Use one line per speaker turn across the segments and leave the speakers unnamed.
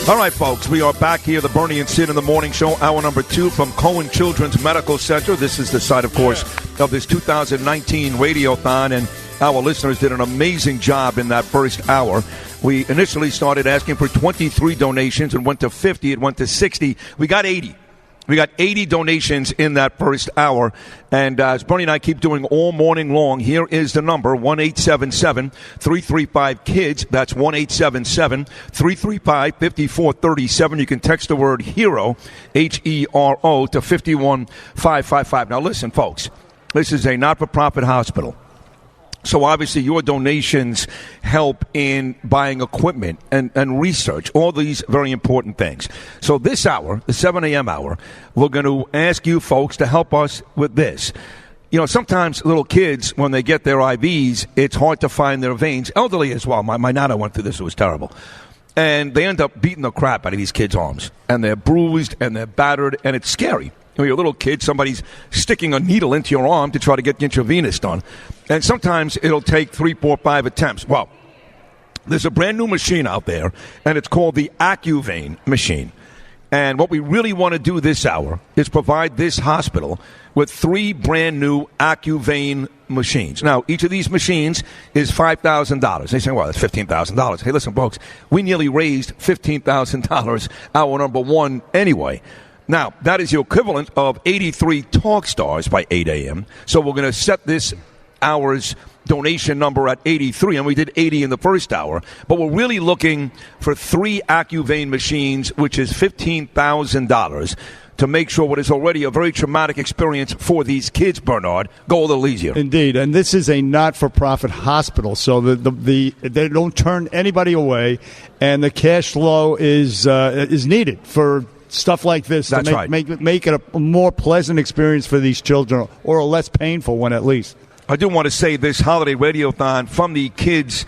All right, folks, we are back here, the Bernie and Sid in the Morning Show, hour number 2 from Cohen Children's Medical Center. This is the site, of course, of this 2019 Radiothon, and our listeners did an amazing job in that first hour. We initially started asking for 23 donations and went to 50. It went to 60. We got 80. We got 80 donations in that first hour. And as Bernie and I keep doing all morning long, here is the number, 1-877-335-KIDS. That's 1-877-335-5437. You can text the word HERO, H-E-R-O, to 51555. Now, listen, folks, this is a not-for-profit hospital. So obviously your donations help in buying equipment and research, all these very important things. So this hour, the 7 a.m. hour, we're going to ask you folks to help us with this. You know, sometimes little kids, when they get their IVs, it's hard to find their veins. Elderly as well. My nana went through this. It was terrible. And they end up beating the crap out of these kids' arms. And they're bruised and they're battered, and it's scary. When you're a little kid, somebody's sticking a needle into your arm to try to get intravenous done. And sometimes it'll take 3, 4, 5 attempts. Well, there's a brand new machine out there, and it's called the AccuVein machine. And what we really want to do this hour is provide this hospital with 3 brand new AccuVein machines. Now, each of these machines is $5,000. They say, well, that's $15,000. Hey, listen, folks, we nearly raised $15,000 hour number 1 anyway. Now, that is the equivalent of 83 talk stars by 8 a.m. So we're going to set this hour's donation number at 83, and we did 80 in the first hour. But we're really looking for 3 AccuVein machines, which is $15,000, to make sure what is already a very traumatic experience for these kids, Bernard, go a little easier.
Indeed, and this is a not-for-profit hospital, so they don't turn anybody away, and the cash flow is needed for stuff like this.
That's right.
Make it a more pleasant experience for these children, or a less painful one at least.
I do want to say this holiday radiothon from the kids,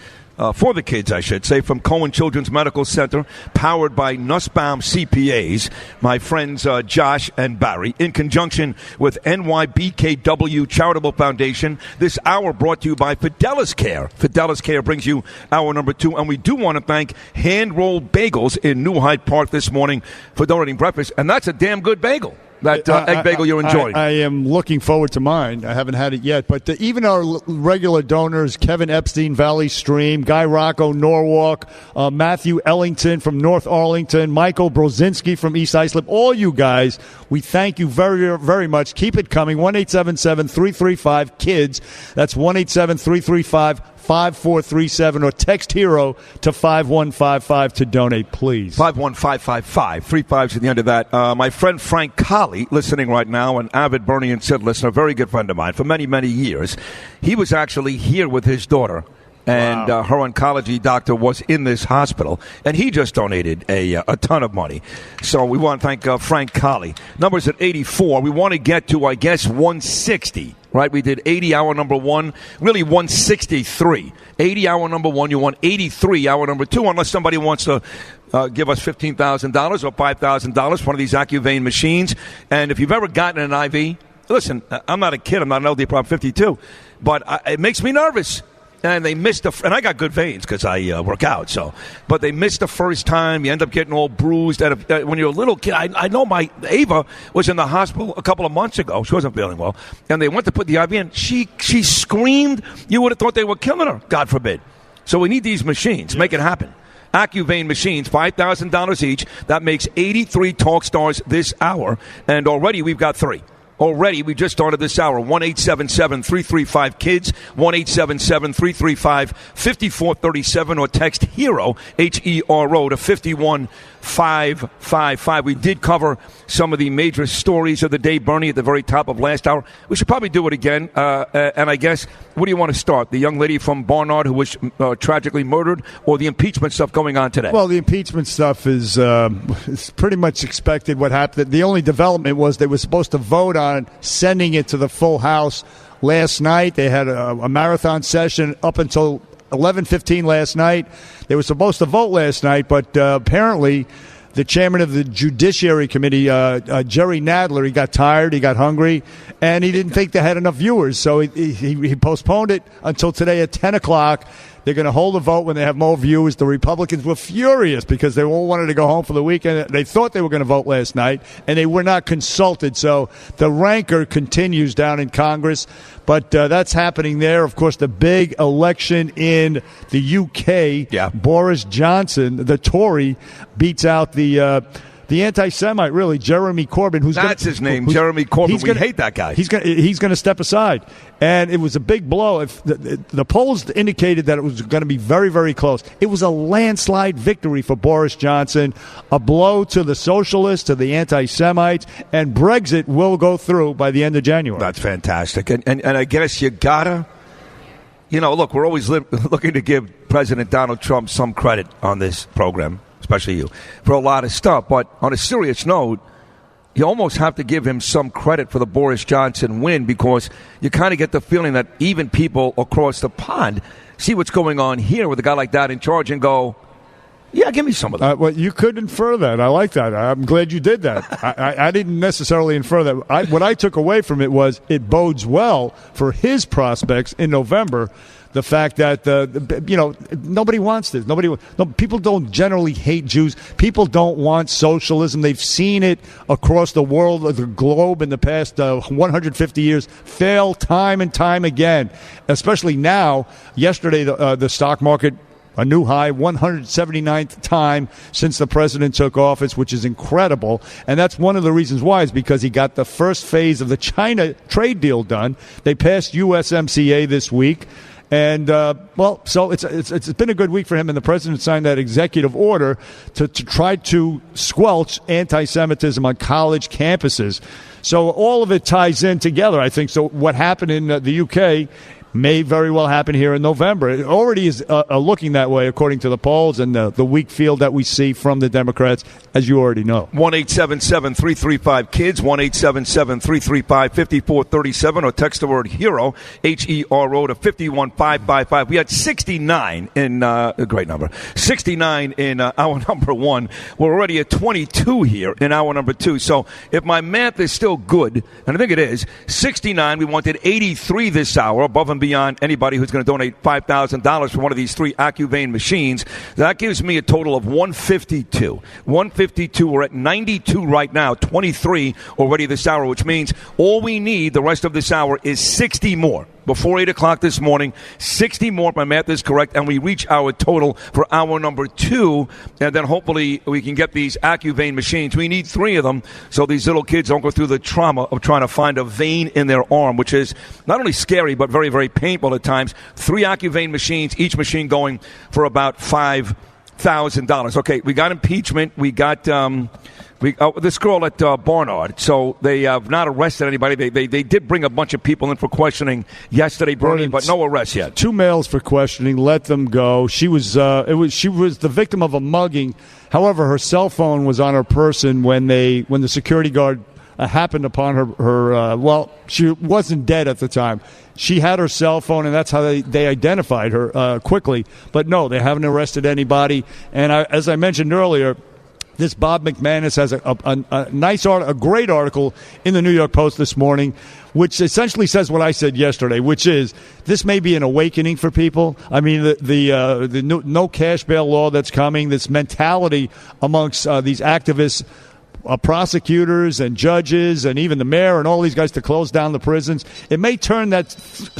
for the kids, I should say, from Cohen Children's Medical Center, powered by Nussbaum CPAs, my friends Josh and Barry, in conjunction with NYBKW Charitable Foundation. This hour brought to you by Fidelis Care. Fidelis Care brings you hour number 2, and we do want to thank Hand Rolled Bagels in New Hyde Park this morning for donating breakfast, and that's a damn good bagel. That egg bagel you're enjoying.
I am looking forward to mine. I haven't had it yet. But even our regular donors, Kevin Epstein, Valley Stream, Guy Rocco, Norwalk, Matthew Ellington from North Arlington, Michael Brozinski from East Islip, all you guys, we thank you very, very much. Keep it coming. 1-877-335-KIDS. That's 1-877-335-5437, or text HERO to 51555 to donate, please.
51555. 3 5s at the end of that. My friend Frank Colley, listening right now, an avid Bernie and Sid listener, a very good friend of mine for many, many years. He was actually here with his daughter, and
wow.
Her oncology doctor was in this hospital, and he just donated a ton of money. So we want to thank Frank Colley. Numbers at 84. We want to get to, I guess, 160. Right, we did 80 hour number 1, really 163. 80 hour number 1, you want 83 hour number 2, unless somebody wants to give us $15,000 or $5,000 for one of these AccuVein machines. And if you've ever gotten an IV, listen, I'm not a kid, I'm not an LD, I'm 52, but it makes me nervous. And they missed and I got good veins because I work out. But they missed the first time. You end up getting all bruised. And when you're a little kid, I know my Ava was in the hospital a couple of months ago. She wasn't feeling well, and they went to put the IV in. She screamed. You would have thought they were killing her. God forbid. So we need these machines. Make it happen. AccuVein machines, $5,000 each. That makes 83 talk stars this hour, and already we've got 3. Already, we just started this hour. 1-877-335-KIDS, 1-877-335-5437, or text HERO, HERO, to 51555. We did cover some of the major stories of the day, Bernie, at the very top of last hour. We should probably do it again. And I guess, where do you want to start? The young lady from Barnard who was tragically murdered, or the impeachment stuff going on today?
Well, the impeachment stuff is pretty much expected. What happened? The only development was they were supposed to vote on sending it to the full House last night. They had a marathon session up until 11:15 last night. They were supposed to vote last night, but apparently the chairman of the Judiciary Committee, Jerry Nadler, he got tired, he got hungry, and he didn't think they had enough viewers. So he postponed it until today at 10 o'clock. They're going to hold a vote when they have more viewers. The Republicans were furious because they all wanted to go home for the weekend. They thought they were going to vote last night, and they were not consulted. So the rancor continues down in Congress. But that's happening there. Of course, the big election in the UK, Boris Johnson, the Tory, beats out the anti-Semite, really, Jeremy Corbyn.
That's his name, Jeremy Corbyn. We hate that guy.
He's going to step aside. And it was a big blow. If the polls indicated that it was going to be very, very close. It was a landslide victory for Boris Johnson, a blow to the socialists, to the anti-Semites, and Brexit will go through by the end of January.
That's fantastic. And I guess you gotta, look, we're always looking to give President Donald Trump some credit on this program, especially you, for a lot of stuff. But on a serious note, you almost have to give him some credit for the Boris Johnson win, because you kind of get the feeling that even people across the pond see what's going on here with a guy like that in charge and go, yeah, give me some of that.
Well, you could infer that. I like that. I'm glad you did that. I didn't necessarily infer that. What I took away from it was it bodes well for his prospects in November. The fact that nobody wants this. People don't generally hate Jews. People don't want socialism. They've seen it across the world, the globe, in the past 150 years fail time and time again. Especially now. Yesterday, the stock market, a new high, 179th time since the president took office, which is incredible. And that's one of the reasons why, is because he got the first phase of the China trade deal done. They passed USMCA this week. And, so it's been a good week for him, and the president signed that executive order to try to squelch anti-Semitism on college campuses. So all of it ties in together, I think. So what happened in the UK may very well happen here in November. It already is looking that way, according to the polls and the weak field that we see from the Democrats, as you already know.
1-877-335-KIDS, 1-877-335-5437, or text the word HERO, HERO, to 51555. We had 69 in, a great number, 69 in hour number one. We're already at 22 here in hour number two. So if my math is still good, and I think it is, 69, we wanted 83 this hour, above and beyond anybody who's going to donate $5,000 for one of these three AccuVein machines. That gives me a total of 152. 152. We're at 92 right now, 23 already this hour, which means all we need the rest of this hour is 60 more. Before 8 o'clock this morning, 60 more, if my math is correct, and we reach our total for hour number two, and then hopefully we can get these AccuVein machines. We need 3 of them so these little kids don't go through the trauma of trying to find a vein in their arm, which is not only scary but very, very painful at times. 3 AccuVein machines, each machine going for about $5,000. Okay, we got impeachment. We got this girl at Barnard. So they have not arrested anybody. They did bring a bunch of people in for questioning yesterday, Bernie, but no arrests yet.
2 males for questioning. Let them go. She was the victim of a mugging. However, her cell phone was on her person when the security guard happened upon her. She wasn't dead at the time. She had her cell phone, and that's how they identified her quickly. But no, they haven't arrested anybody. And as I mentioned earlier, this Bob McManus has a great article in the New York Post this morning, which essentially says what I said yesterday, which is this may be an awakening for people. I mean, the no cash bail law that's coming, this mentality amongst these activists, prosecutors and judges and even the mayor and all these guys to close down the prisons. It may turn that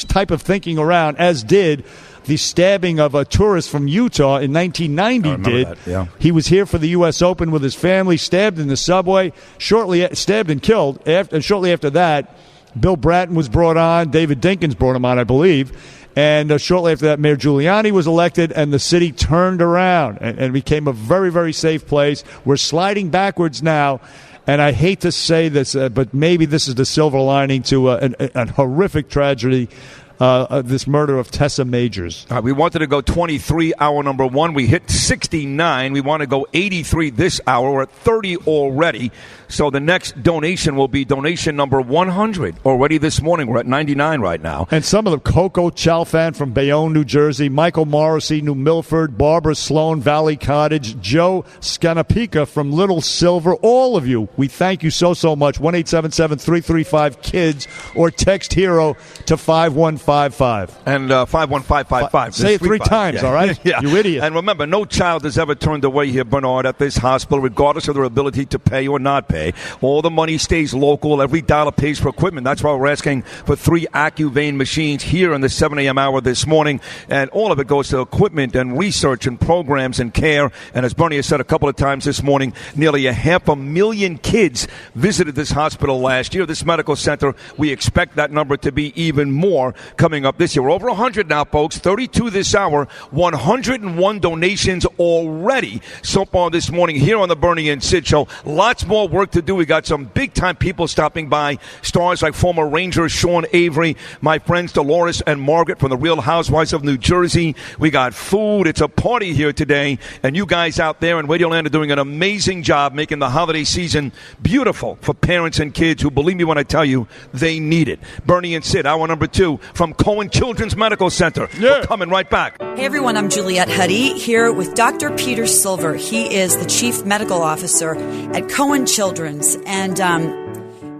type of thinking around, as did the stabbing of a tourist from Utah in 1990 did.
That, yeah.
He was here for the U.S. Open with his family, stabbed in the subway, stabbed and killed. Shortly after that, Bill Bratton was brought on. David Dinkins brought him on, I believe. And shortly after that, Mayor Giuliani was elected, and the city turned around and became a very, very safe place. We're sliding backwards now. And I hate to say this, but maybe this is the silver lining to a horrific tragedy. This murder of Tessa Majors.
We wanted to go 23 hour number one. We hit 69. We want to go 83 this hour. We're at 30 already. So the next donation will be donation number 100. Already this morning, we're at 99 right now.
And some of them, Coco Chalfant from Bayonne, New Jersey, Michael Morrissey, New Milford, Barbara Sloan, Valley Cottage, Joe Scanapika from Little Silver, all of you, we thank you so much. 1-877-335-KIDS or text HERO to 515. 51555.
And 51555.
Say it 3 times, all right?
Yeah.
You idiot.
And remember, no child is ever turned away here, Bernard, at this hospital, regardless of their ability to pay or not pay. All the money stays local. Every dollar pays for equipment. That's why we're asking for 3 AccuVein machines here in the 7 a.m. hour this morning. And all of it goes to equipment and research and programs and care. And as Bernie has said a couple of times this morning, nearly 500,000 kids visited this hospital last year, this medical center. We expect that number to be even more coming up this year. We're over 100 now, folks. 32 this hour. 101 donations already so far this morning here on the Bernie and Sid Show. Lots more work to do. We got some big-time people stopping by. Stars like former Ranger Sean Avery, my friends Dolores and Margaret from the Real Housewives of New Jersey. We got food. It's a party here today. And you guys out there in Radioland are doing an amazing job making the holiday season beautiful for parents and kids who, believe me when I tell you, they need it. Bernie and Sid, hour number 2 from Cohen Children's Medical Center. Yeah. We're coming right back.
Hey everyone, I'm Juliette Huddy here with Dr. Peter Silver. He is the Chief Medical Officer at Cohen Children's. And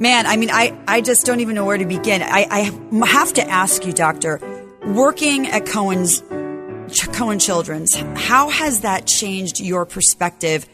man, I mean, I just don't even know where to begin. I have to ask you, Doctor, working at Cohen Children's, how has that changed your perspective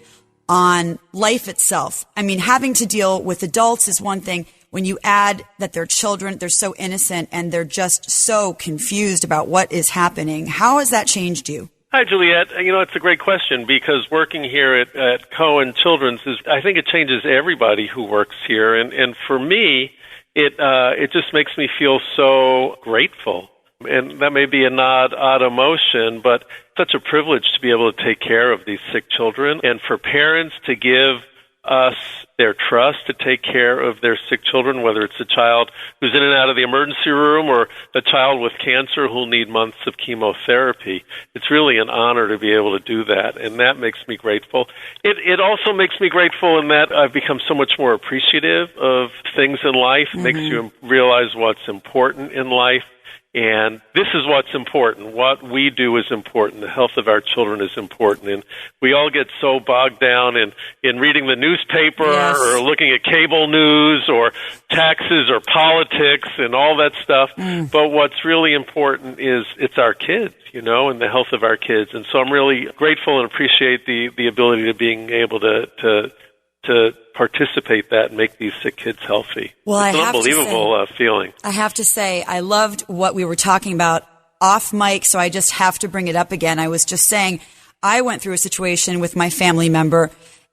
on life itself? I mean, having to deal with adults is one thing. When you add that they're children, they're so innocent and they're just so confused about what is happening. How has that changed you?
Hi, Juliette. You know, it's a great question because working here at Cohen Children's I think it changes everybody who works here. And for me, it just makes me feel so grateful. And that may be an odd emotion, but such a privilege to be able to take care of these sick children and for parents to give us their trust to take care of their sick children, whether it's a child who's in and out of the emergency room or a child with cancer who'll need months of chemotherapy. It's really an honor to be able to do that, and that makes me grateful. It also makes me grateful in that I've become so much more appreciative of things in life. It makes you realize what's important in life. And this is what's important. What we do is important. The health of our children is important. And we all get so bogged down in reading the newspaper or looking at cable news or taxes or politics and all that stuff. But what's really important is it's our kids, you know, and the health of our kids. And so I'm really grateful and appreciate the ability to being able to participate that and make these sick kids healthy. Well, it's an unbelievable feeling.
I have to say, I loved what we were talking about off mic, so I just have to bring it up again. I was just saying, I went through a situation with my family member,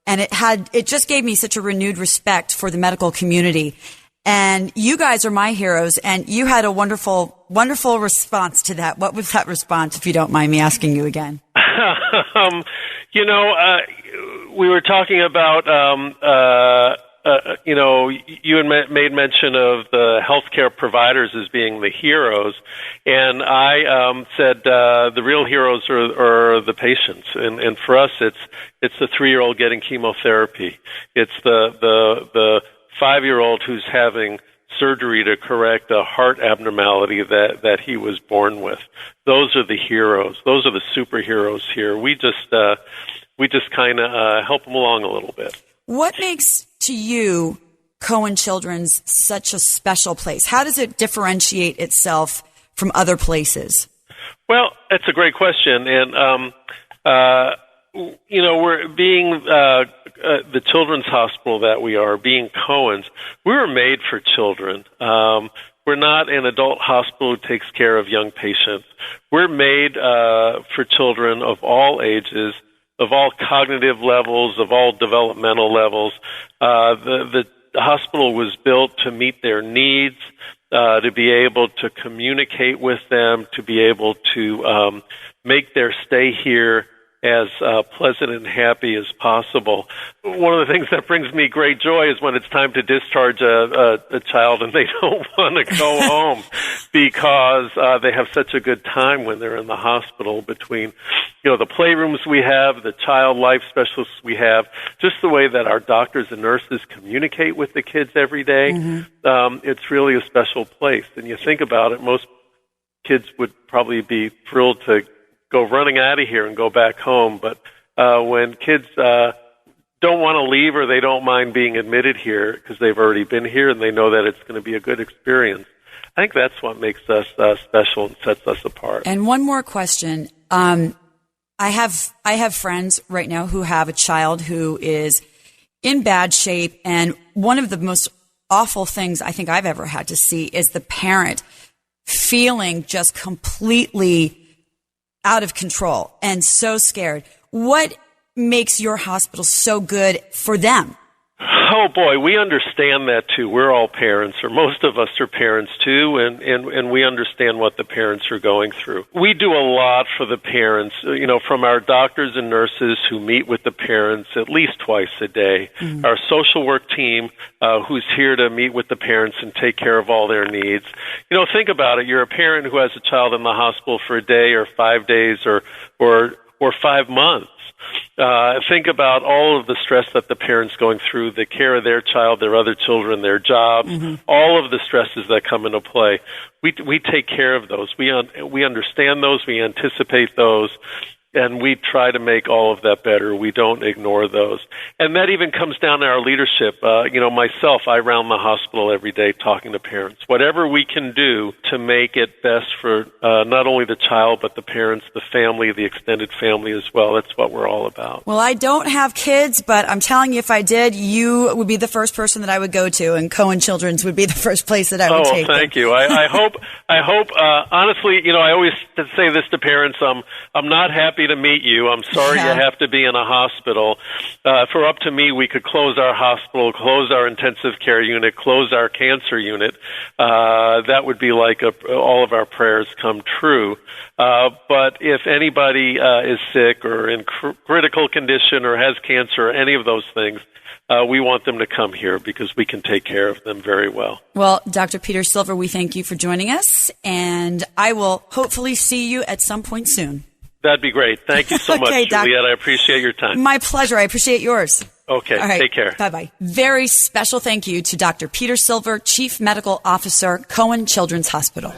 and it just gave me such a renewed respect for the medical community. And you guys are my heroes, and you had a wonderful, wonderful response to that. What was that response, if you don't mind me asking you again?
We were talking about, you had made mention of the healthcare providers as being the heroes, and I said the real heroes are the patients, and for us, it's the 3-year-old getting chemotherapy. It's the 5-year-old who's having surgery to correct a heart abnormality that he was born with. Those are the heroes. Those are the superheroes here. We just kind of help them along a little bit.
What makes, to you, Cohen Children's such a special place? How does it differentiate itself from other places?
Well, that's a great question. And, we're being the children's hospital that we are, being Cohen's, we were made for children. We're not an adult hospital who takes care of young patients. We're made for children of all ages, of all cognitive levels, of all developmental levels. The hospital was built to meet their needs, to be able to communicate with them, to be able to make their stay here as pleasant and happy as possible. One of the things that brings me great joy is when it's time to discharge a child and they don't want to go home because they have such a good time when they're in the hospital between, the playrooms we have, the child life specialists we have, just the way that our doctors and nurses communicate with the kids every day. It's really a special place. And you think about it, most kids would probably be thrilled to go running out of here and go back home. But when kids don't want to leave or they don't mind being admitted here because they've already been here and they know that it's going to be a good experience, I think that's what makes us special and sets us apart.
And one more question. I have friends right now who have a child who is in bad shape, and one of the most awful things I think I've ever had to see is the parent feeling just completely out of control and so scared. What makes your hospital so good for them?
Oh, boy, we understand that, too. We're all parents, or most of us are parents, too, and we understand what the parents are going through. We do a lot for the parents, from our doctors and nurses who meet with the parents at least twice a day, our social work team who's here to meet with the parents and take care of all their needs. Think about it. You're a parent who has a child in the hospital for a day or 5 days or 5 months. Think about all of the stress that the parents going through, the care of their child, their other children, their jobs, all of the stresses that come into play. We take care of those. We understand those. We anticipate those. And we try to make all of that better. We don't ignore those. And that even comes down to our leadership. Myself, I round the hospital every day talking to parents. Whatever we can do to make it best for not only the child, but the parents, the family, the extended family as well. That's what we're all about.
Well, I don't have kids, but I'm telling you, if I did, you would be the first person that I would go to, and Cohen Children's would be the first place that I would take them.
Thank you. I hope, honestly, I always say this to parents, I'm not happy to meet you. I'm sorry you have to be in a hospital. For up to me, we could close our hospital, close our intensive care unit, close our cancer unit. That would be like all of our prayers come true. But if anybody is sick or in critical condition or has cancer or any of those things, we want them to come here because we can take care of them very well.
Well, Dr. Peter Silver, we thank you for joining us, and I will hopefully see you at some point soon.
That'd be great. Thank you so much, Juliet. I appreciate your time.
My pleasure. I appreciate yours.
Okay.
All right.
Take care.
Bye-bye. Very special thank you to Dr. Peter Silver, Chief Medical Officer, Cohen Children's Hospital.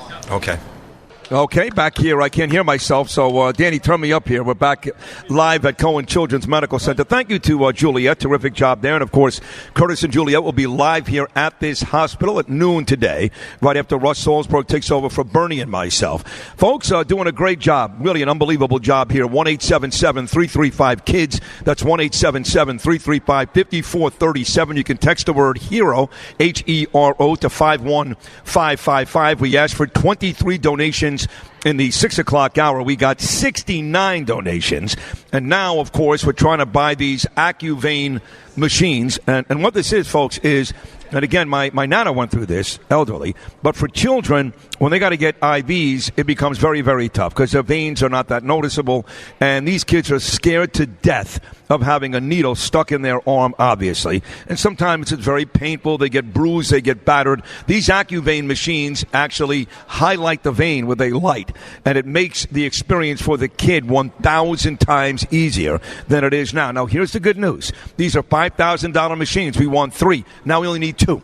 Okay, back here. I can't hear myself, so Danny, turn me up here. We're back live at Cohen Children's Medical Center. Thank you to Juliet. Terrific job there. And, of course, Curtis and Juliet will be live here at this hospital at noon today, right after Russ Salzberg takes over for Bernie and myself. Folks are doing a great job, really an unbelievable job here. 1-877-335-KIDS. That's 1-877-335-5437. You can text the word HERO, HERO, to 51555. We asked for 23 donations in the 6 o'clock hour. We got 69 donations. And now, of course, we're trying to buy these AccuVein machines. And what this is, folks, is, and again, my nana went through this, elderly, but for children, when they got to get IVs, it becomes very, very tough because their veins are not that noticeable. And these kids are scared to death of having a needle stuck in their arm, obviously. And sometimes it's very painful. They get bruised. They get battered. These AccuVein machines actually highlight the vein with a light, and it makes the experience for the kid 1,000 times easier than it is now. Now, here's the good news. These are $5,000 machines. We want 3. Now we only need 2.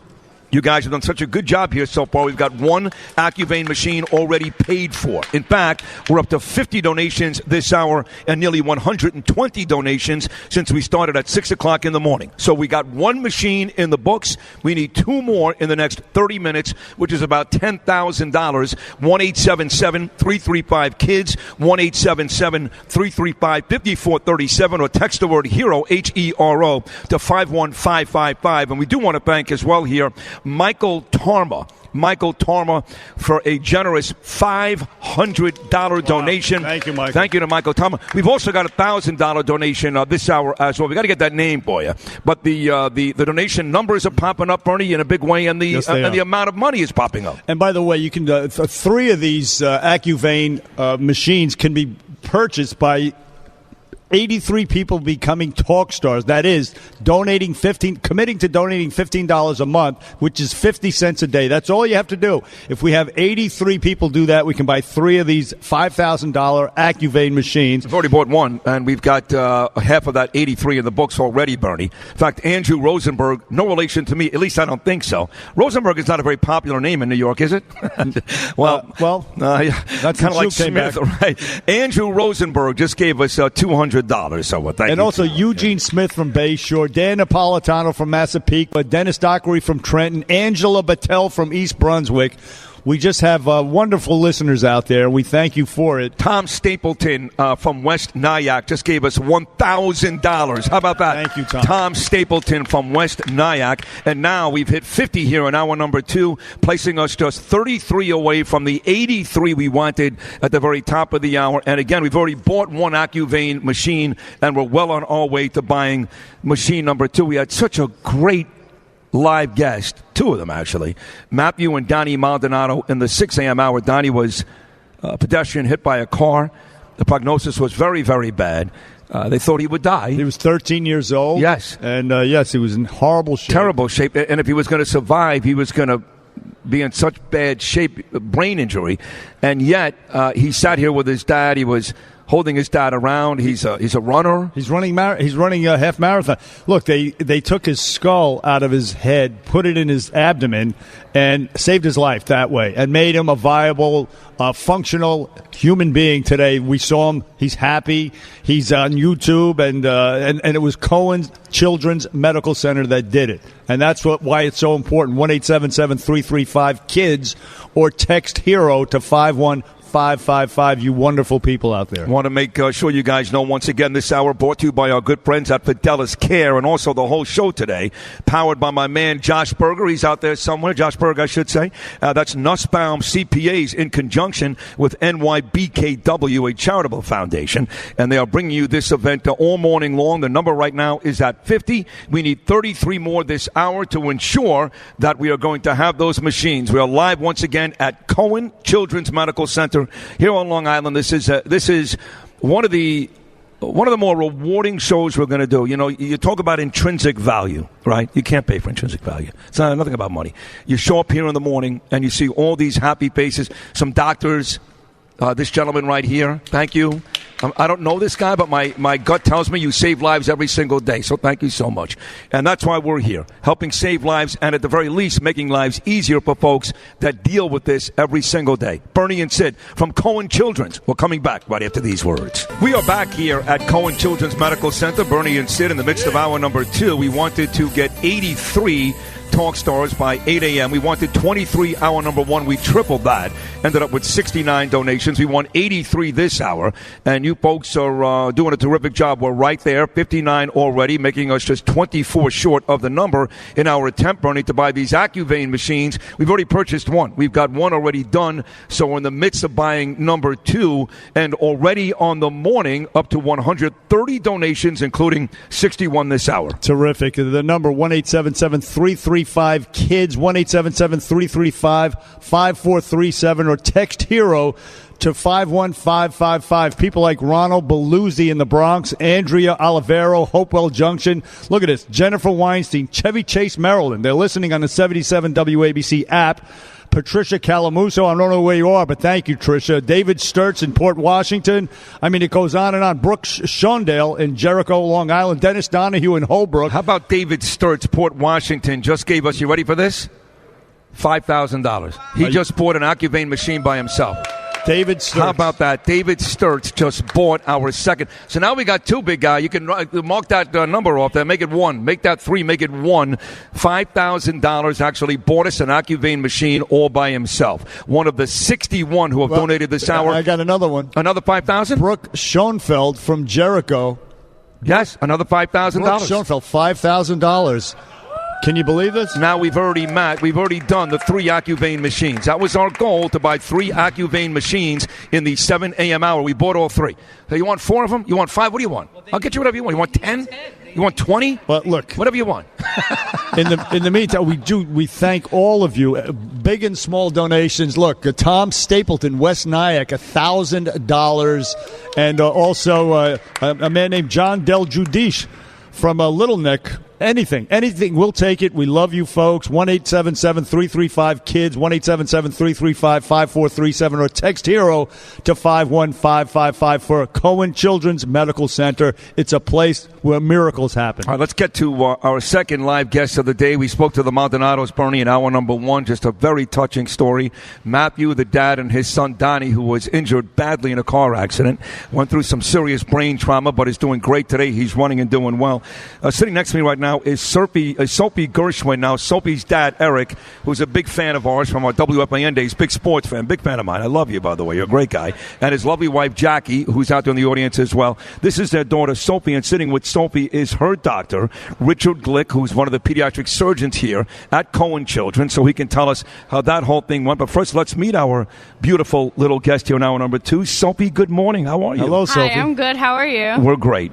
You guys have done such a good job here so far. We've got 1 AccuVein machine already paid for. In fact, we're up to 50 donations this hour and nearly 120 donations since we started at 6 o'clock in the morning. So we got 1 machine in the books. We need 2 more in the next 30 minutes, which is about $10,000. 1-877-335-KIDS, 1-877-335-5437, or text the word HERO, HERO, to 51555. And we do want to thank as well here Michael Tarma, for a generous $500 donation.
Thank you, Michael.
Thank you to Michael Tarma. We've also got a $1,000 donation this hour as well. We got to get that name for you. But the donation numbers are popping up, Bernie, in a big way, and the amount of money is popping up.
And by the way, you can 3 of these AccuVein machines can be purchased by 83 people becoming talk stars. That is, committing to donating $15 a month, which is 50 cents a day. That's all you have to do. If we have 83 people do that, we can buy 3 of these $5,000 AccuVein machines.
We've already bought 1, and we've got half of that 83 in the books already, Bernie. In fact, Andrew Rosenberg, no relation to me. At least I don't think so. Rosenberg is not a very popular name in New York, is it?
That's
kind of like Smith, right? Andrew Rosenberg just gave us $200. So thank you.
Also Eugene Smith from Bayshore, Dan Napolitano from Massapequa, Dennis Dockery from Trenton, Angela Battelle from East Brunswick. we just have wonderful listeners out there. We thank you for it.
Tom Stapleton from West Nyack just gave us $1,000. How about that?
Thank you, Tom.
Tom Stapleton from West Nyack. And now we've hit 50 here in hour number 2, placing us just 33 away from the 83 we wanted at the very top of the hour. And again, we've already bought one AccuVein machine, and we're well on our way to buying machine number 2. We had such a great live guest, 2 of them actually, Matthew and Donnie Maldonado in the 6 a.m. hour. Donnie was a pedestrian hit by a car. The prognosis was very, very bad. They thought he would die.
He was 13 years old.
Yes.
And, yes, he was in horrible shape.
Terrible shape. And if he was going to survive, he was going to be in such bad shape, brain injury. And yet, he sat here with his dad. He was holding his dad around. He's a runner.
He's running a half marathon. Look, they took his skull out of his head, put it in his abdomen, and saved his life that way, and made him a viable, functional human being today. We saw him. He's happy. He's on YouTube, and it was Cohen Children's Medical Center that did it, and that's why it's so important. 1-877-335-KIDS, or text HERO to 51555, you wonderful people out there.
Want to make sure you guys know, once again, this hour brought to you by our good friends at Fidelis Care, and also the whole show today powered by my man Josh Berger. He's out there somewhere. Josh Berger, I should say. That's Nussbaum CPAs in conjunction with NYBKW, a charitable foundation, and they are bringing you this event all morning long. The number right now is at 50. We need 33 more this hour to ensure that we are going to have those machines. We are live once again at Cohen Children's Medical Center here on Long Island. This is one of the more rewarding shows we're going to do. You know, you talk about intrinsic value, right? You can't pay for intrinsic value. It's nothing about money. You show up here in the morning and you see all these happy faces. Some doctors. This gentleman right here. Thank you. I don't know this guy, but my gut tells me you save lives every single day. So thank you so much. And that's why we're here, helping save lives and at the very least making lives easier for folks that deal with this every single day. Bernie and Sid from Cohen Children's. We're coming back right after these words. We are back here at Cohen Children's Medical Center. Bernie and Sid in the midst of hour number 2. We wanted to get 83 talk stars by 8 a.m. We wanted 23 hour number 1. We tripled that. Ended up with 69 donations. We won 83 this hour. And you folks are doing a terrific job. We're right there, 59 already, making us just 24 short of the number in our attempt, Bernie, to buy these AccuVein machines. We've already purchased one. We've got one already done. So we're in the midst of buying number 2. And already on the morning, up to 130 donations, including 61 this hour.
Terrific. The number 1-877-335-KIDS, 1-877-335-5437, or text HERO to 51555. People like Ronald Beluzzi in the Bronx, Andrea Olivero, Hopewell Junction. Look at this. Jennifer Weinstein, Chevy Chase, Maryland. They're listening on the 77 WABC app. Patricia Calamuso, I don't know where you are, but thank you, Tricia. David Sturts in Port Washington. I mean, it goes on and on. Brooke Shondale in Jericho, Long Island. Dennis Donahue in Holbrook.
How about David Sturts, Port Washington, just gave us, you ready for this? $5,000. He just bought an AccuVein machine by himself.
David Sturts.
How about that? David Sturts just bought our second. So now we got 2, big guy. You can mark that number off there. Make it 1. Make that 3. Make it 1. $5,000 actually bought us an AccuVein machine all by himself. One of the 61 who have donated this hour.
I got another one.
Another $5,000?
Brooke Schoenfeld from Jericho.
Yes, another $5,000.
Brooke Schoenfeld, $5,000. Can you believe this?
Now we've already done the 3 AccuVein machines. That was our goal, to buy 3 AccuVein machines in the 7 a.m. hour. We bought all 3. So you want 4 of them? You want 5? What do you want? I'll get you whatever you want. You want 10? You want 20?
But look,
whatever you want.
in the meantime, we thank all of you, big and small donations. Look, Tom Stapleton, West Nyack, $1,000, and also a man named John Del Giudice from Little Neck. Anything, we'll take it. We love you folks. 1-877-335-KIDS, 1-877-335-5437, or text HERO to 51555 for Cohen Children's Medical Center. It's a place where miracles happen.
All right, let's get to our second live guest of the day. We spoke to the Maldonados, Bernie, in hour number 1. Just a very touching story. Matthew, the dad, and his son Donnie, who was injured badly in a car accident, went through some serious brain trauma, but is doing great today. He's running and doing well. Sitting next to me right now now is Sophie Gershwin. Now, Sophie's dad, Eric, who's a big fan of ours from our WFAN days, big sports fan, big fan of mine. I love you, by the way. You're a great guy. And his lovely wife, Jackie, who's out there in the audience as well. This is their daughter, Sophie, and sitting with Sophie is her doctor, Richard Glick, who's one of the pediatric surgeons here at Cohen Children's, so he can tell us how that whole thing went. But first, let's meet our beautiful little guest here now, number 2. Sophie, good morning. How are you?
Hello, Sophie.
Hi, I'm good. How are you?
We're great.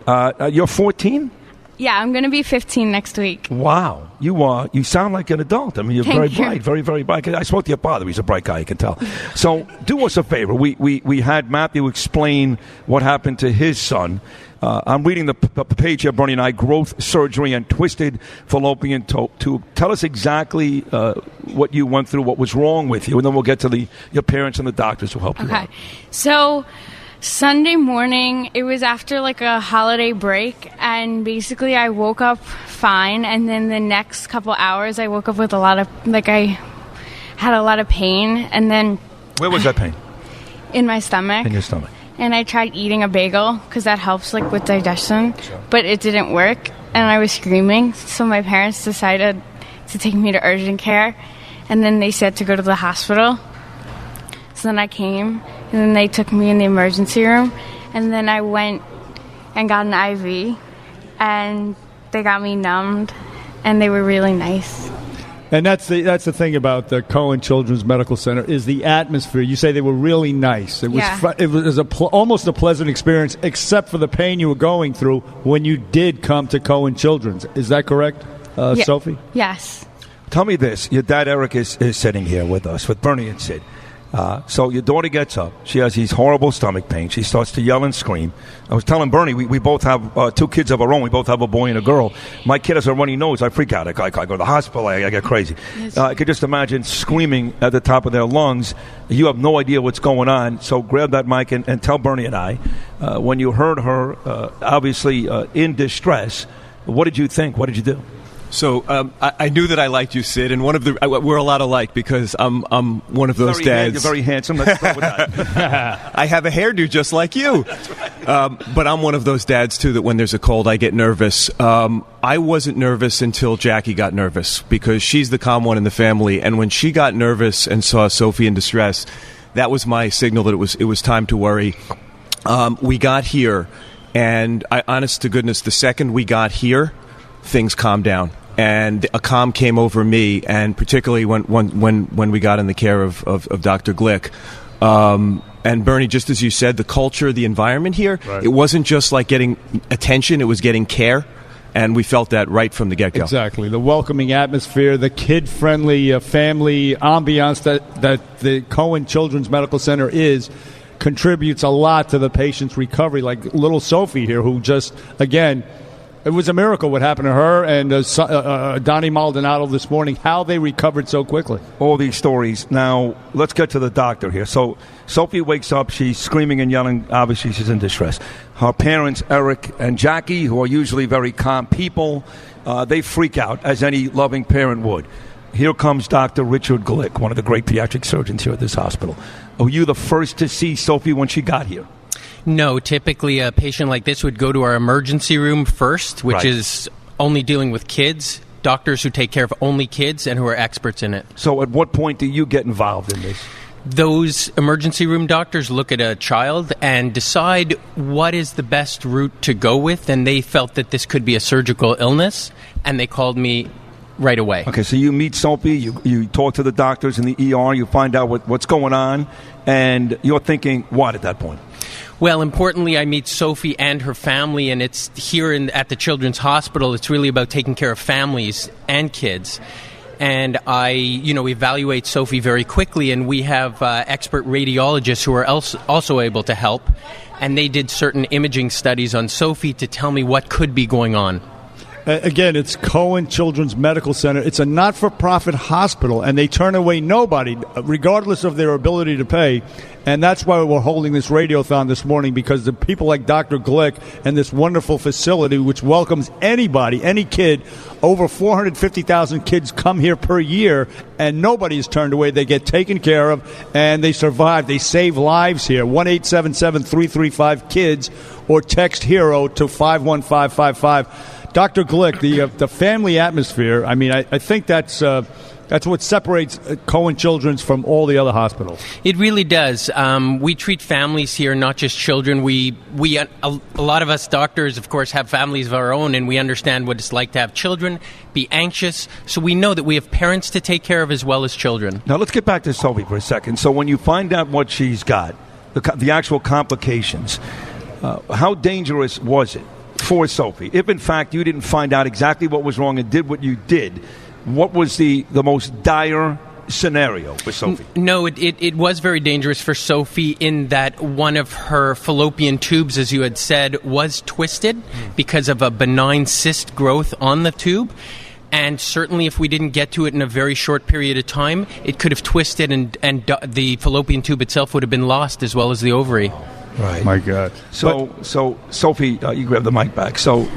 You're 14?
Yeah, I'm going to be 15 next week.
Wow. You sound like an adult. I mean, you're very bright, very, very bright. I spoke to your father. He's a bright guy, you can tell. So do us a favor. We had Matthew explain what happened to his son. I'm reading the page here, Bernie and I, growth surgery and twisted fallopian tube. Tell us exactly what you went through, what was wrong with you, and then we'll get to your parents and the doctors who helped you out.
Okay. So Sunday morning, it was after like a holiday break, and basically I woke up fine, and then the next couple hours I woke up with I had a lot of pain, and then...
Where was that pain?
In my stomach.
In your stomach.
And I tried eating a bagel because that helps with digestion, but it didn't work, and I was screaming, so my parents decided to take me to urgent care, and then they said to go to the hospital. So then I came, and then they took me in the emergency room, and then I went and got an IV, and they got me numbed, and they were really nice.
And that's the thing about the Cohen Children's Medical Center is the atmosphere. You say they were really nice. It was almost a pleasant experience, except for the pain you were going through when you did come to Cohen Children's. Is that correct, Sophie?
Yes.
Tell me this. Your dad, Eric, is sitting here with us, with Bernie and Sid. So your daughter gets up. She has these horrible stomach pains. She starts to yell and scream. I was telling Bernie, we both have 2 kids of our own. We both have a boy and a girl. My kid has a runny nose. I freak out. I go to the hospital. I get crazy. I could just imagine screaming at the top of their lungs. You have no idea what's going on. So grab that mic and tell Bernie and I, when you heard her obviously in distress, what did you think? What did you do?
So I knew that I liked you, Sid, and we're a lot alike because I'm one of those dads.
You're very handsome. Let's start with that.
I have a hairdo just like you. But I'm one of those dads, too, that when there's a cold, I get nervous. I wasn't nervous until Jackie got nervous because she's the calm one in the family. And when she got nervous and saw Sophie in distress, that was my signal that it was time to worry. We got here, and honest to goodness, the second we got here, things calmed down. And a calm came over me, and particularly when we got in the care of Dr. Glick. And Bernie, just as you said, the culture, the environment here, It wasn't just like getting attention, it was getting care. And we felt that right from the get-go.
Exactly. The welcoming atmosphere, the kid-friendly family ambiance that the Cohen Children's Medical Center contributes a lot to the patient's recovery. Like little Sophie here, who just, again... It was a miracle what happened to her and Donnie Maldonado this morning, how they recovered so quickly.
All these stories. Now, let's get to the doctor here. So, Sophie wakes up. She's screaming and yelling. Obviously, she's in distress. Her parents, Eric and Jackie, who are usually very calm people, they freak out, as any loving parent would. Here comes Dr. Richard Glick, one of the great pediatric surgeons here at this hospital. Were you the first to see Sophie when she got here?
No, typically a patient like this would go to our emergency room first, which is only dealing with kids, doctors who take care of only kids and who are experts in it.
So at what point do you get involved in this?
Those emergency room doctors look at a child and decide what is the best route to go with, and they felt that this could be a surgical illness, and they called me right away.
Okay, so you meet Sophie, you talk to the doctors in the ER, you find out what's going on, and you're thinking what at that point?
Well, importantly, I meet Sophie and her family, and it's here at the Children's Hospital. It's really about taking care of families and kids. And I, evaluate Sophie very quickly, and we have expert radiologists who are also able to help. And they did certain imaging studies on Sophie to tell me what could be going on.
Again, it's Cohen Children's Medical Center. It's a not-for-profit hospital, and they turn away nobody, regardless of their ability to pay. And that's why we're holding this radiothon this morning, because the people like Dr. Glick and this wonderful facility, which welcomes anybody, any kid, over 450,000 kids come here per year, and nobody is turned away. They get taken care of, and they survive. They save lives here. 1-877-335-KIDS, or text HERO to 51555. Dr. Glick, the family atmosphere, I mean, I think that's what separates Cohen Children's from all the other hospitals.
It really does. We treat families here, not just children. A lot of us doctors, of course, have families of our own, and we understand what it's like to have children, be anxious. So we know that we have parents to take care of as well as children.
Now, let's get back to Sophie for a second. So when you find out what she's got, the actual complications, how dangerous was it for Sophie? If, in fact, you didn't find out exactly what was wrong and did what you did, what was the most dire scenario for Sophie?
No, it was very dangerous for Sophie in that one of her fallopian tubes, as you had said, was twisted because of a benign cyst growth on the tube. And certainly if we didn't get to it in a very short period of time, it could have twisted and the fallopian tube itself would have been lost as well as the ovary.
Right.
My God.
So Sophie, you grab the mic back. So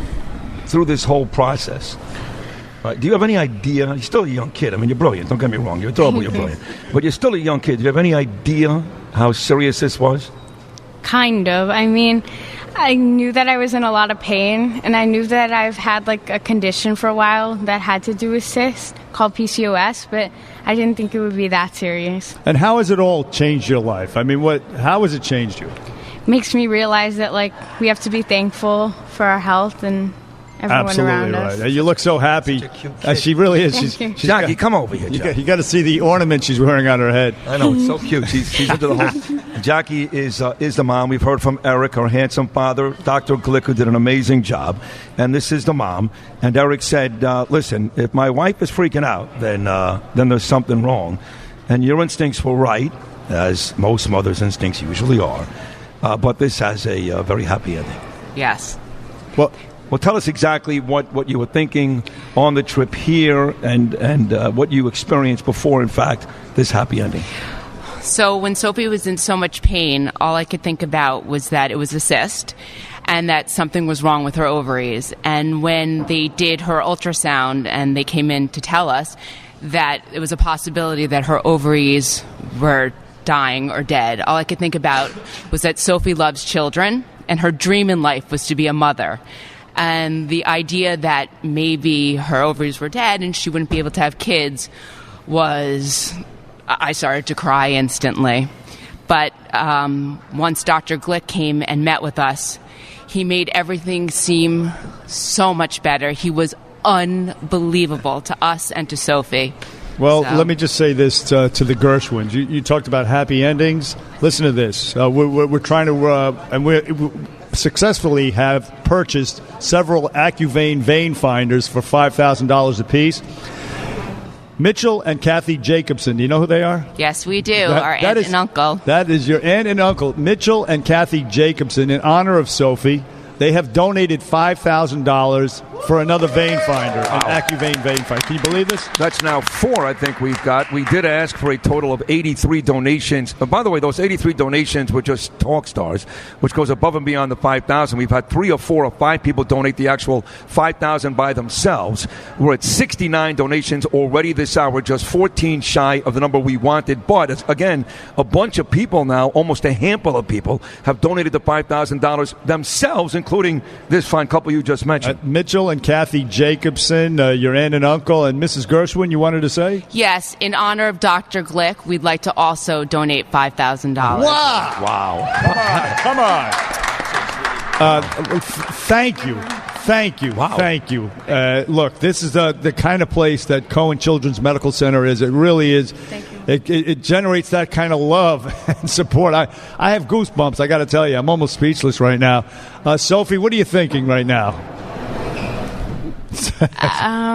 through this whole process, do you have any idea? You're still a young kid. I mean, you're brilliant. Don't get me wrong. You're adorable. You're brilliant. But you're still a young kid. Do you have any idea how serious this was?
Kind of. I mean, I knew that I was in a lot of pain, and I knew that I've had like a condition for a while that had to do with cysts called PCOS, but I didn't think it would be that serious.
And how has it all changed your life? I mean, how has it changed you?
Makes me realize that like we have to be thankful for our health and everyone
Absolutely
around
right.
us.
You look so happy. She really is. She's
Jackie, come over here.
You got to see the ornament she's wearing on her head.
I know, it's so cute. She's into the whole. Jackie is the mom. We've heard from Eric, her handsome father, Dr. Glick, who did an amazing job. And this is the mom. And Eric said, listen, if my wife is freaking out, then there's something wrong. And your instincts were right, as most mothers' instincts usually are. But this has a very happy ending.
Yes.
Well, tell us exactly what you were thinking on the trip here and what you experienced before, in fact, this happy ending.
So when Sophie was in so much pain, all I could think about was that it was a cyst and that something was wrong with her ovaries. And when they did her ultrasound and they came in to tell us that it was a possibility that her ovaries were dying or dead, all I could think about was that Sophie loves children and her dream in life was to be a mother. And the idea that maybe her ovaries were dead and she wouldn't be able to have kids I started to cry instantly. But once Dr. Glick came and met with us, he made everything seem so much better. He was unbelievable to us and to Sophie.
Well, let me just say this to the Gershwins. You talked about happy endings. Listen to this. We're trying to, and we successfully have purchased several AccuVein vein finders for $5,000 apiece. Mitchell and Kathy Jacobson. Do you know who they are?
Yes, we do. Our aunt and uncle.
That is your aunt and uncle, Mitchell and Kathy Jacobson, in honor of Sophie. They have donated $5,000 for another vein finder, an AccuVein vein finder. Can you believe this?
That's now 4, I think we've got. We did ask for a total of 83 donations. By the way, those 83 donations were just talk stars, which goes above and beyond the 5,000. We've had 3 or 4 or 5 people donate the actual 5,000 by themselves. We're at 69 donations already this hour, just 14 shy of the number we wanted. But, again, a bunch of people now, almost a handful of people, have donated the $5,000 themselves, including this fine couple you just mentioned.
Mitchell and Kathy Jacobson, your aunt and uncle, and Mrs. Gershwin, you wanted to say?
Yes, in honor of Dr. Glick, we'd like to also donate $5,000.
Wow.
Come on. Thank you.
Wow.
Thank you. Look, this is the kind of place that Cohen Children's Medical Center is. It really is.
Thank you.
It generates that kind of love and support. I have goosebumps, I got to tell you. I'm almost speechless right now. Sophie, what are you thinking right now?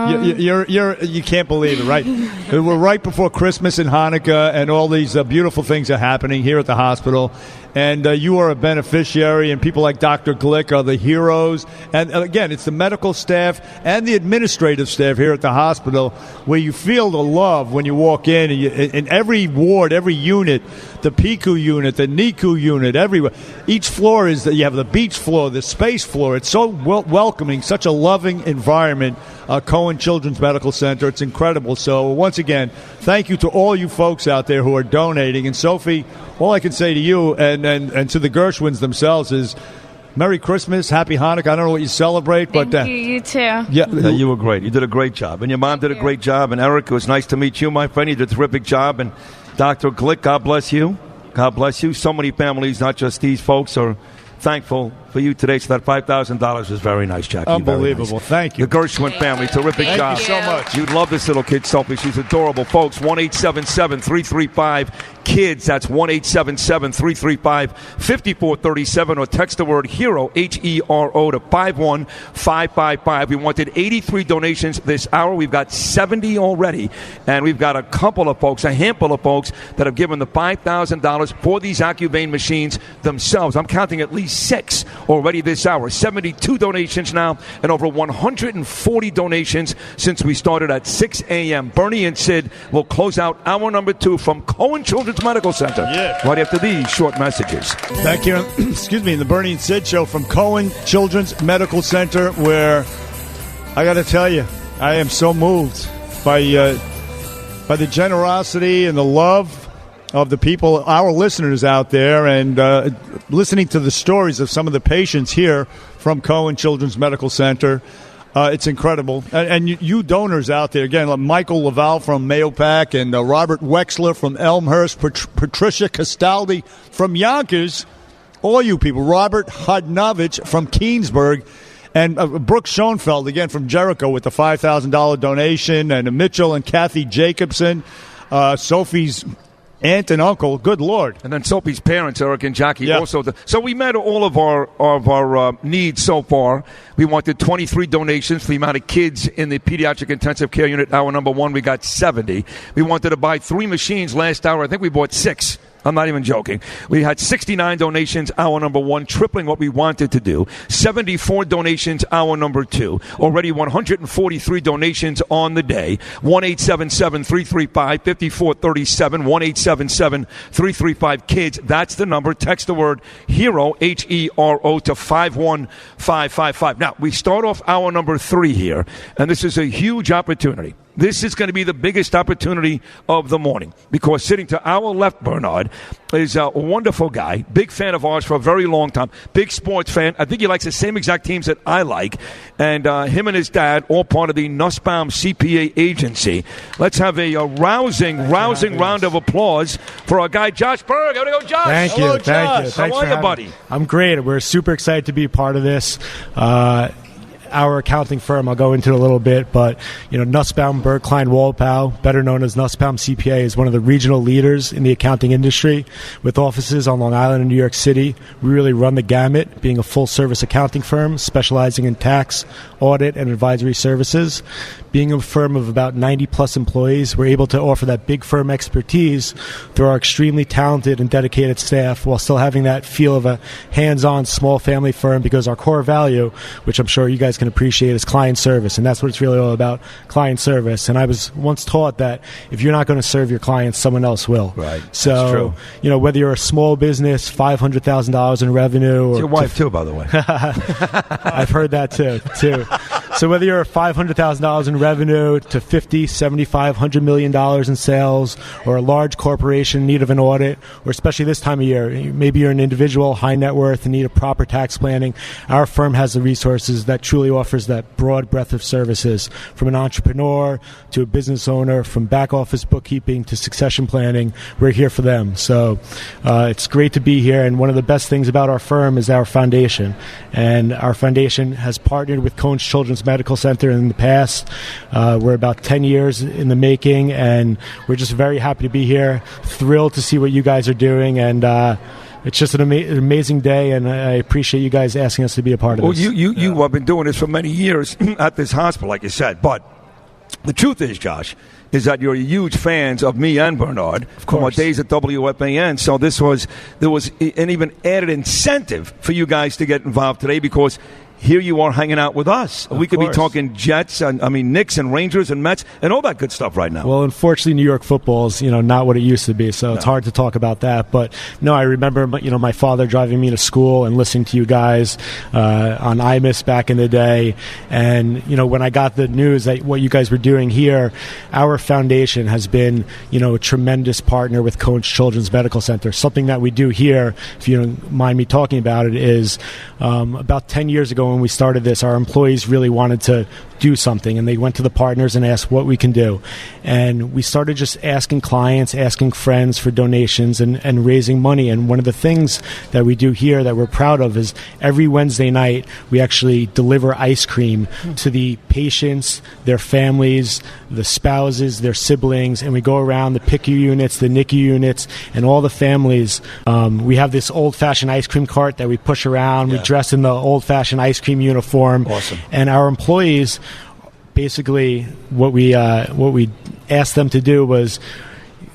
You can't believe it, right? We're right before Christmas and Hanukkah, and all these beautiful things are happening here at the hospital. And you are a beneficiary, and people like Dr. Glick are the heroes. And again, it's the medical staff and the administrative staff here at the hospital where you feel the love when you walk in. And in every ward, every unit, the PICU unit, the NICU unit, everywhere. Each floor you have the beach floor, the space floor. It's so welcoming, such a loving environment. Cohen Children's Medical Center. It's incredible. So once again, thank you to all you folks out there who are donating. And Sophie, all I can say to you and to the Gershwins themselves is Merry Christmas, Happy Hanukkah. I don't know what you celebrate,
Thank
but
you. You too.
yeah,
You were great. You did a great job. And your mom did a great job. And Eric, it was nice to meet you, my friend. You did a terrific job. And Dr. Glick, God bless you. God bless you. So many families, not just these folks, are thankful for you today. So that $5,000 was very nice, Jackie.
unbelievable.
Nice.
Thank you.
The Gershwin family, terrific job.
Thank you so much.
You'd love this little kid, Sophie. She's adorable. Folks, 1-877-335-KIDS. That's 1-877-335-5437. Or text the word HERO, HERO, to 51555. We wanted 83 donations this hour. We've got 70 already. And we've got a couple of folks, a handful of folks, that have given the $5,000 for these AccuVein machines themselves. I'm counting at least 6 already this hour. 72 donations now, and over 140 donations since we started at 6 a.m. Bernie and Sid will close out hour number 2 from Cohen Children's Medical Center right after these short messages.
Thank you. Excuse me, the Bernie and Sid Show from Cohen Children's Medical Center, where I got to tell you, I am so moved by the generosity and the love of the people, our listeners out there, and listening to the stories of some of the patients here from Cohen Children's Medical Center. It's incredible. And you donors out there, again, like Michael Laval from Mayopac and Robert Wexler from Elmhurst, Patricia Castaldi from Yonkers, all you people, Robert Hodnovich from Keensburg, and Brooke Schoenfeld, again, from Jericho with the $5,000 donation, and Mitchell and Kathy Jacobson, Sophie's aunt and uncle, good Lord.
And then Sophie's parents, Eric and Jackie, also. So we met all of our needs so far. We wanted 23 donations for the amount of kids in the pediatric intensive care unit. Hour number 1, we got 70. We wanted to buy 3 machines last hour. I think we bought 6. I'm not even joking. We had 69 donations hour number 1, tripling what we wanted to do. 74 donations hour number 2. Already 143 donations on the day. 1-877-335-5437. 1-877-335-KIDS. That's the number. Text the word HERO, HERO, to 51555. Now, we start off hour number 3 here, and this is a huge opportunity. This is going to be the biggest opportunity of the morning, because sitting to our left, Bernard, is a wonderful guy, big fan of ours for a very long time, big sports fan. I think he likes the same exact teams that I like, and him and his dad, all part of the Nussbaum CPA agency. Let's have a rousing round of applause for our guy, Josh Berg. How to go, Josh?
Thank you.
Hello,
Thank you.
Josh. How are you, buddy?
I'm great. We're super excited to be a part of this. Our accounting firm, I'll go into it a little bit, but Nussbaum, Berg, Klein, Walpow, better known as Nussbaum CPA, is one of the regional leaders in the accounting industry, with offices on Long Island and New York City. We really run the gamut, being a full-service accounting firm specializing in tax, audit, and advisory services. Being a firm of about 90-plus employees, we're able to offer that big firm expertise through our extremely talented and dedicated staff, while still having that feel of a hands-on small family firm, because our core value, which I'm sure you guys can appreciate, is client service, and that's what it's really all about, client service. And I was once taught that if you're not going to serve your clients, someone else will.
Right.
So, whether you're a small business, $500,000 in revenue, or
it's your wife too, by the way.
I've heard that too. So whether you're $500,000 in revenue to $50, $75, $100 million in sales, or a large corporation in need of an audit, or especially this time of year, maybe you're an individual, high net worth, in need of proper tax planning, our firm has the resources that truly offers that broad breadth of services, from an entrepreneur to a business owner, from back office bookkeeping to succession planning. We're here for them. So it's great to be here, and one of the best things about our firm is our foundation. And our foundation has partnered with Cohen Children's Medical Center in the past. We're about 10 years in the making, and we're just very happy to be here, thrilled to see what you guys are doing, and it's just an amazing day, and I appreciate you guys asking us to be a part of this.
Well, you have been doing this for many years at this hospital, like you said, but the truth is, Josh, is that you're huge fans of me and Bernard from our days at WFAN. So there was an even added incentive for you guys to get involved today, because here you are hanging out with us. We could
course.
be talking Jets, Knicks and Rangers and Mets and all that good stuff right now.
Well, unfortunately, New York football is, not what it used to be, so it's hard to talk about that. But no, I remember, my father driving me to school and listening to you guys on IMIS back in the day. And when I got the news that what you guys were doing here, our foundation has been, a tremendous partner with Cohen Children's Medical Center. Something that we do here, if you don't mind me talking about it, is about 10 years ago when we started this, our employees really wanted to do something, and they went to the partners and asked what we can do. And we started just asking clients, asking friends for donations and raising money. And one of the things that we do here that we're proud of is every Wednesday night we actually deliver ice cream to the patients, their families, the spouses, their siblings, and we go around the PICU units, the NICU units, and all the families. We have this old-fashioned ice cream cart that we push around. We dress in the old-fashioned ice cream uniform.
Awesome.
And our employees, basically what we asked them to do was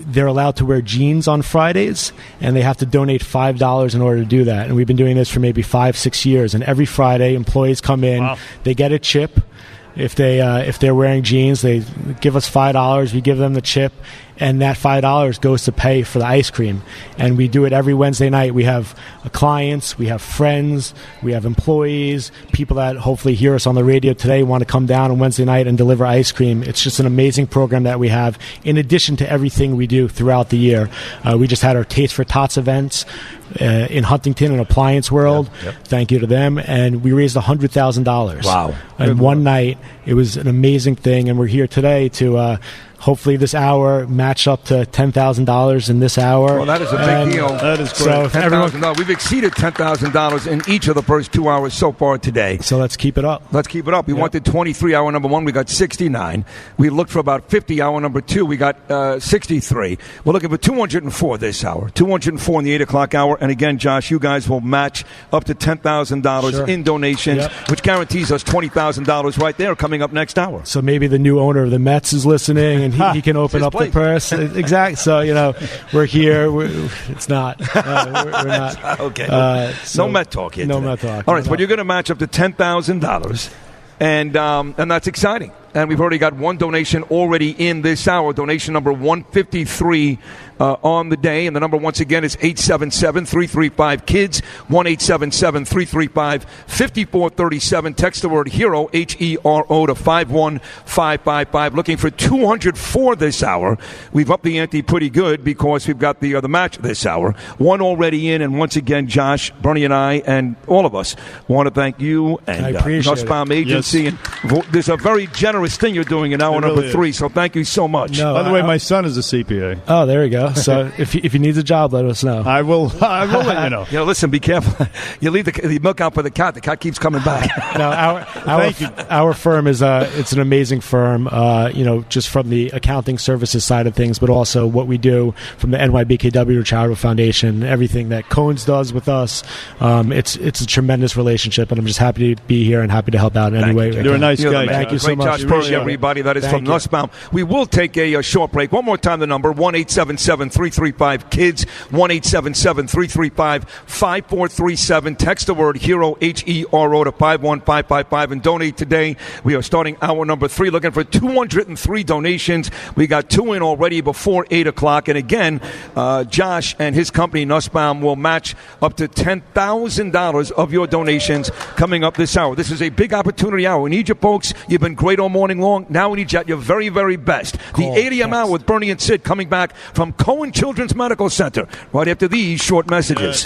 they're allowed to wear jeans on Fridays, and they have to donate $5 in order to do that. And we've been doing this for maybe 5-6 years. And every Friday, employees come in, they get a chip. If they're wearing jeans, they give us $5. We give them the chip, and that $5 goes to pay for the ice cream. And we do it every Wednesday night. We have clients, we have friends, we have employees, people that hopefully hear us on the radio today want to come down on Wednesday night and deliver ice cream. It's just an amazing program that we have, in addition to everything we do throughout the year. We just had our Taste for Tots events in Huntington, in Appliance World. Thank you to them. And we raised $100,000.
Wow.
And one night, it was an amazing thing. And we're here today to hopefully this hour match up to $10,000 in this hour.
Well, that is a big deal.
That is great.
So
$10,000. We've exceeded $10,000 in each of the first 2 hours so far today.
So let's keep it up.
Let's keep it up. We wanted 23 hour number one. We got 69. We looked for about 50 hour number two. We got 63. We're looking for 204 this hour. 204 in the 8 o'clock hour. And again, Josh, you guys will match up to $10,000 in donations, which guarantees us $20,000 right there coming up next hour.
So maybe the new owner of the Mets is listening, and he can open up the purse. Exactly. So, we're here. It's not. We're not.
Okay. No Met talk here.
No
today.
Met talk.
All right, but you're going to match up to $10,000, and that's exciting. And we've already got one donation already in this hour, donation number 153 on the day. And the number, once again, is 877-335-KIDS, 1-877-335-5437. Text the word HERO, HERO, to 51555. Looking for 204 this hour. We've upped the ante pretty good because we've got the match this hour. One already in, and once again, Josh, Bernie, and I, and all of us want to thank you and Nussbaum Agency.
Yes.
And there's a very generous thing you're doing in hour number 3, so thank you so much.
No,
By the way, my son is a CPA.
Oh, there we go. So if he needs a job, let us know.
I will let you know.
Listen, be careful. You leave the milk out for the cat. The cat keeps coming back.
No, our firm is it's an amazing firm. Just from the accounting services side of things, but also what we do from the NYBKW Charitable Foundation, everything that Cohen's does with us. It's a tremendous relationship, and I'm just happy to be here and happy to help out in any way.
You're a nice guy.
Thank you so
Great
much.
Josh Percy, everybody. That is from Nussbaum. We will take a short break. One more time, the number, 1-877-335-KIDS, 1-877-335-5437. Text the word HERO, HERO, to 51555 and donate today. We are starting hour number 3, looking for 203 donations. We got 2 in already before 8 o'clock. And again, Josh and his company, Nussbaum, will match up to $10,000 of your donations coming up this hour. This is a big opportunity hour. We need you folks. You've been great all morning long. Now we need you at your very, very best. The 8 a.m. hour with Bernie and Sid coming back from Cohen Children's Medical Center right after these short messages.